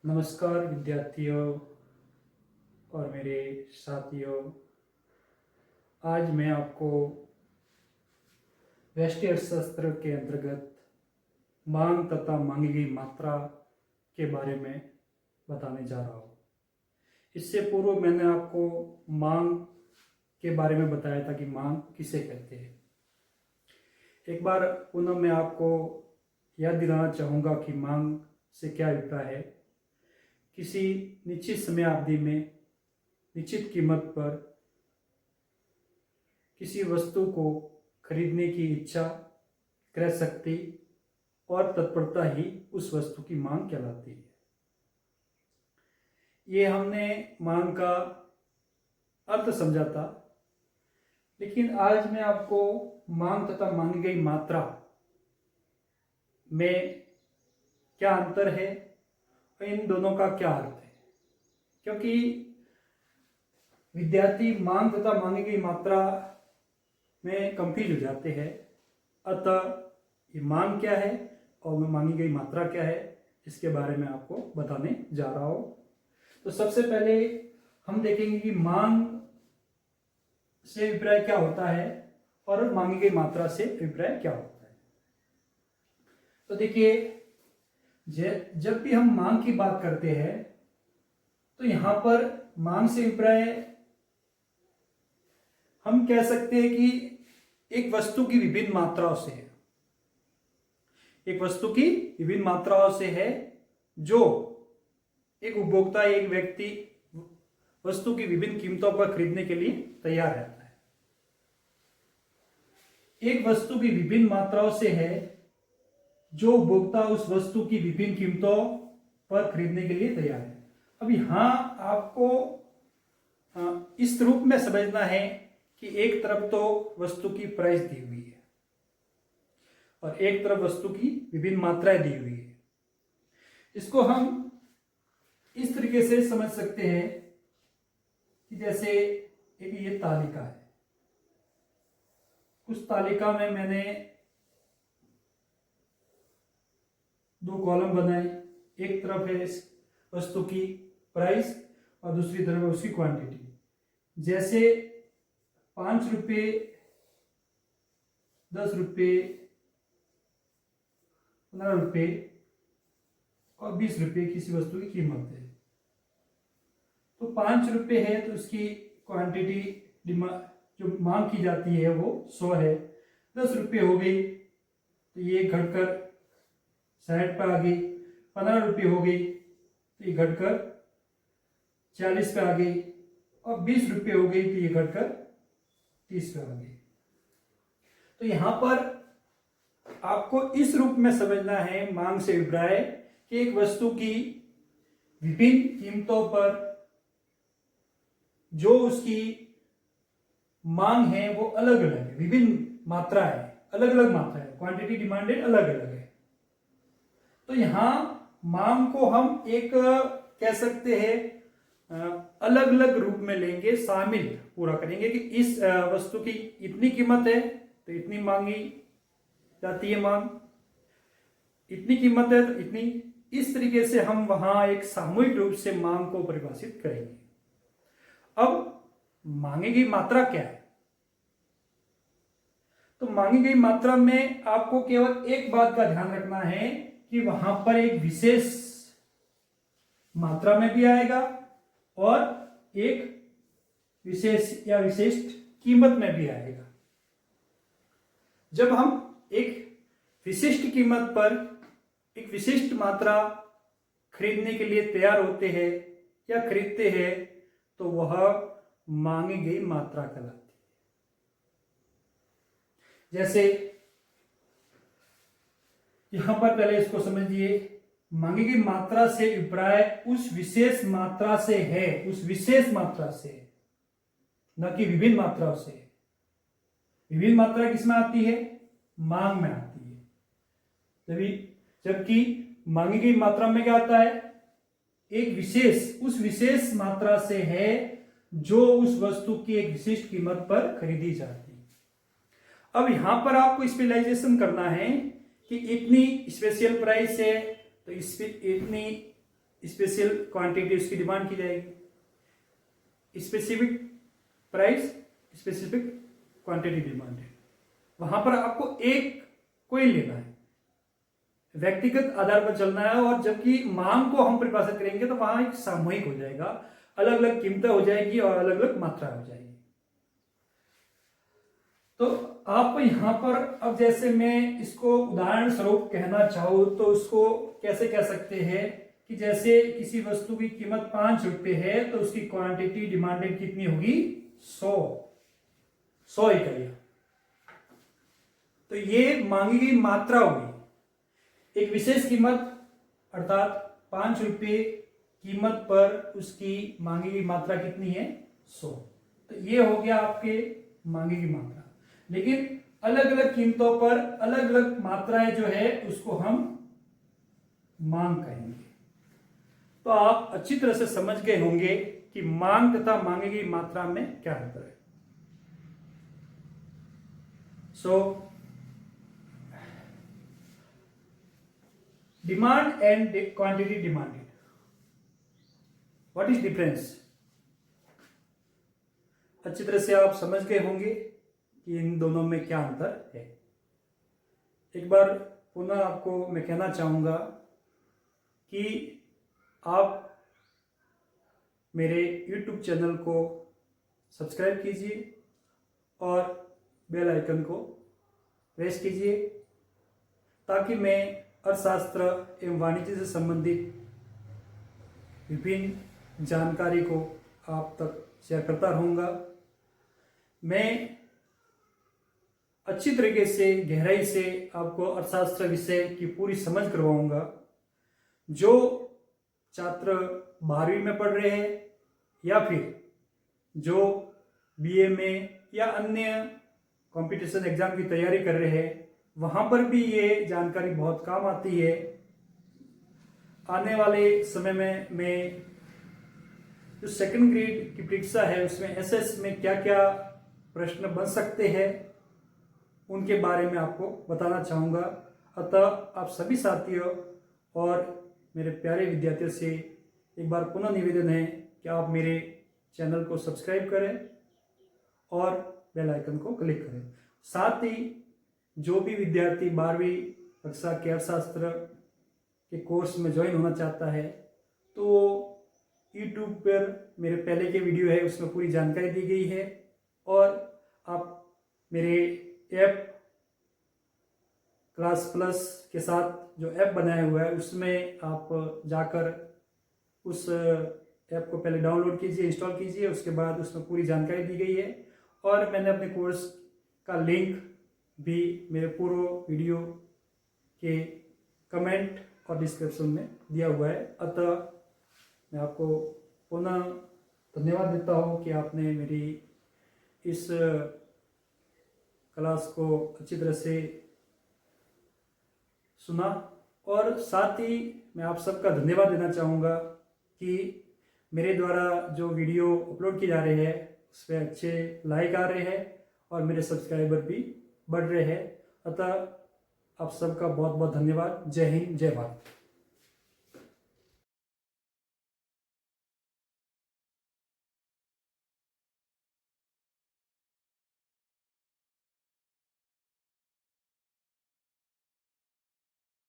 नमस्कार विद्यार्थियों और मेरे साथियों। आज मैं आपको व्यष्टि अर्थशास्त्र के अंतर्गत मांग तथा मांगी गई मात्रा के बारे में बताने जा रहा हूँ। इससे पूर्व मैंने आपको मांग के बारे में बताया था कि मांग किसे कहते हैं। एक बार पुनः मैं आपको याद दिलाना चाहूँगा कि मांग से क्या अभिप्राय है। किसी निश्चित समय अवधि में निश्चित कीमत पर किसी वस्तु को खरीदने की इच्छा, क्रय शक्ति और तत्परता ही उस वस्तु की मांग कहलाती है। ये हमने मांग का अर्थ समझा था, लेकिन आज मैं आपको मांग तथा मांगी गई मात्रा में क्या अंतर है, इन दोनों का क्या अर्थ है। क्योंकि विद्यार्थी मांग तथा मांगी गई मात्रा में कंफ्यूज हो जाते हैं। अतः ये मांग क्या है और मांगी गई मात्रा क्या है, इसके बारे में आपको बताने जा रहा हूं। तो सबसे पहले हम देखेंगे कि मांग से अभिप्राय क्या होता है और मांगी गई मात्रा से अभिप्राय क्या होता है। तो देखिए, जब भी हम मांग की बात करते हैं तो यहां पर मांग से अभिप्राय हम कह सकते हैं कि एक वस्तु की विभिन्न मात्राओं से है। एक वस्तु की विभिन्न मात्राओं से है जो एक उपभोक्ता, एक व्यक्ति वस्तु की विभिन्न कीमतों पर खरीदने के लिए तैयार रहता है। एक वस्तु की विभिन्न मात्राओं से है जो उपभोक्ता उस वस्तु की विभिन्न कीमतों पर खरीदने के लिए तैयार है। अब यहां आपको इस रूप में समझना है कि एक तरफ तो वस्तु की प्राइस दी हुई है और एक तरफ वस्तु की विभिन्न मात्राएं दी हुई है। इसको हम इस तरीके से समझ सकते हैं कि जैसे एक ये तालिका है। उस तालिका में मैंने दो कॉलम बनाए। एक तरफ है इस वस्तु की प्राइस और दूसरी तरफ है उसकी क्वांटिटी। जैसे 5 रुपये, 10 रुपये, 15 रुपये और 20 रुपये किसी वस्तु की कीमत है। तो 5 रुपये है तो उसकी क्वांटिटी जो मांग की जाती है वो 100 है। 10 रुपये हो गई तो ये घटकर 60 पे आ गई। 15 रुपये हो गई तो ये घटकर 40 पे आ गई और 20 रुपये हो गई तो ये घटकर 30 पे आ गई। तो यहां पर आपको इस रूप में समझना है मांग से अभिप्राय कि एक वस्तु की विभिन्न कीमतों पर जो उसकी मांग है वो अलग अलग है। विभिन्न मात्रा है, अलग अलग मात्रा है, क्वांटिटी डिमांडेड अलग अलग है। तो यहां मांग को हम एक कह सकते हैं अलग अलग रूप में लेंगे, शामिल पूरा करेंगे कि इस वस्तु की इतनी कीमत है तो इतनी मांगी जाती है मांग, इतनी कीमत है तो इतनी। इस तरीके से हम वहां एक सामूहिक रूप से मांग को परिभाषित करेंगे। अब मांगी गई मात्रा क्या है? तो मांगी गई मात्रा में आपको केवल एक बात का ध्यान रखना है कि वहां पर एक विशेष मात्रा में भी आएगा और एक विशेष या विशिष्ट कीमत में भी आएगा। जब हम एक विशिष्ट कीमत पर एक विशिष्ट मात्रा खरीदने के लिए तैयार होते हैं या खरीदते हैं तो वह मांगी गई मात्रा कहलाती है। जैसे यहां पर पहले इसको समझिए, मांगी गई मात्रा से अभिप्राय उस विशेष मात्रा से है, उस विशेष मात्रा से, न कि विभिन्न मात्राओं से। विभिन्न मात्रा किसमें आती है? मांग में आती है। जबकि मांगी गई मात्रा में क्या आता है? एक विशेष, उस विशेष मात्रा से है जो उस वस्तु की एक विशिष्ट कीमत पर खरीदी जाती है। अब यहां पर आपको स्पेशलाइजेशन करना है कि इतनी स्पेशल प्राइस है तो इतनी स्पेशल क्वांटिटी उसकी डिमांड की जाएगी, specific price specific quantity demand है। वहां पर आपको एक कोई लेना है, व्यक्तिगत आधार पर चलना है, और जबकि मांग को हम परिभाषित करेंगे तो वहां एक सामूहिक हो जाएगा, अलग अलग कीमतें हो जाएगी और अलग अलग मात्रा हो जाएगी। तो आप यहां पर अब जैसे मैं इसको उदाहरण स्वरूप कहना चाहूं तो उसको कैसे कह सकते हैं कि जैसे किसी वस्तु की कीमत 5 रुपए है तो उसकी क्वांटिटी डिमांडेड कितनी होगी, 100 इकाइयां। तो ये मांगी गई मात्रा होगी। एक विशेष कीमत अर्थात 5 रुपए कीमत पर उसकी मांगी गई मात्रा कितनी है, 100। तो ये हो गया आपके मांगी गई मात्रा। लेकिन अलग अलग कीमतों पर अलग अलग मात्राएं जो है उसको हम मांग कहेंगे। तो आप अच्छी तरह से समझ गए होंगे कि मांग तथा मांगी गई मात्रा में क्या अंतर है। So demand and quantity demanded, what is difference. अच्छी तरह से आप समझ गए होंगे कि इन दोनों में क्या अंतर है। एक बार पुनः आपको मैं कहना चाहूंगा कि आप मेरे YouTube चैनल को सब्सक्राइब कीजिए और बेल आइकन को प्रेस कीजिए ताकि मैं अर्थशास्त्र एवं वाणिज्य से संबंधित विभिन्न जानकारी को आप तक शेयर करता रहूँगा। मैं अच्छी तरीके से गहराई से आपको अर्थशास्त्र विषय की पूरी समझ करवाऊंगा। जो छात्र 12वीं में पढ़ रहे हैं या फिर जो BA में या अन्य कंपटीशन एग्जाम की तैयारी कर रहे हैं, वहां पर भी ये जानकारी बहुत काम आती है। आने वाले समय में मैं जो सेकंड ग्रेड की परीक्षा है उसमें SS में क्या क्या प्रश्न बन सकते हैं उनके बारे में आपको बताना चाहूँगा। अतः आप सभी साथियों और मेरे प्यारे विद्यार्थियों से एक बार पुनः निवेदन है कि आप मेरे चैनल को सब्सक्राइब करें और बेल आइकन को क्लिक करें। साथ ही जो भी विद्यार्थी 12वीं कक्षा के अर्थशास्त्र के कोर्स में ज्वाइन होना चाहता है तो YouTube पर मेरे पहले के वीडियो है उसमें पूरी जानकारी दी गई है, और आप मेरे ऐप क्लास प्लस के साथ जो ऐप बनाया हुआ है उसमें आप जाकर उस ऐप को पहले डाउनलोड कीजिए, इंस्टॉल कीजिए, उसके बाद उसमें पूरी जानकारी दी गई है। और मैंने अपने कोर्स का लिंक भी मेरे पूर्व वीडियो के कमेंट और डिस्क्रिप्शन में दिया हुआ है। अतः मैं आपको पुनः धन्यवाद देता हूँ कि आपने मेरी इस क्लास को अच्छी तरह से सुना, और साथ ही मैं आप सबका धन्यवाद देना चाहूँगा कि मेरे द्वारा जो वीडियो अपलोड किए जा रहे हैं उस पर अच्छे लाइक आ रहे हैं और मेरे सब्सक्राइबर भी बढ़ रहे हैं। अतः आप सबका बहुत बहुत धन्यवाद। जय हिंद, जय भारत।